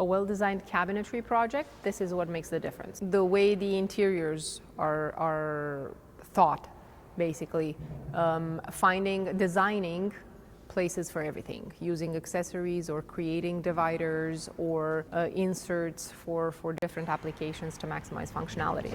A well-designed cabinetry project, this is what makes the difference. The way the interiors are thought, basically, designing places for everything, using accessories or creating dividers or inserts for different applications to maximize functionality.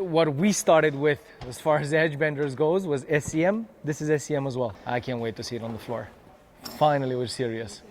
What we started with, as far as edge benders goes, was SEM. This is SEM as well. I can't wait to see it on the floor. Finally, we're serious.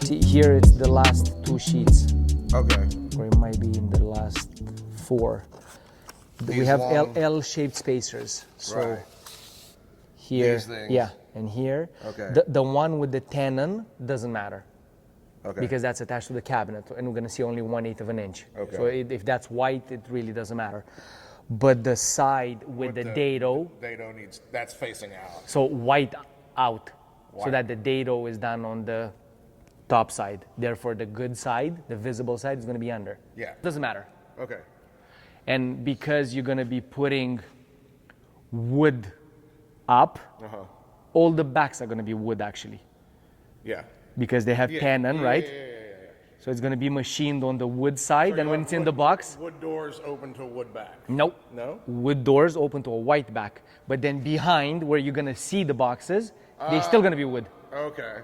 See, here it's the last 2 sheets. Okay. Or it might be in the last 4. We have L-shaped spacers. So right. here, These things. yeah, and here. Okay. The one with the tenon doesn't matter. Okay. Because that's attached to the cabinet, and we're going to see only 1/8 of an inch. Okay. So if that's white, it really doesn't matter. But the side with the dado, that's facing out. so white out, so White. that the dado is done on the top side. Therefore, the good side, the visible side, is going to be under. Yeah. Doesn't matter. Okay. And because you're going to be putting wood up, all the backs are going to be wood actually. Yeah. Because they have tenon, right? Yeah. So it's going to be machined on the wood side, and when it's in the box, Wood doors open to a wood back. nope. No? Wood doors open to a white back. But then behind, where you're going to see the boxes, they're still going to be wood. Okay.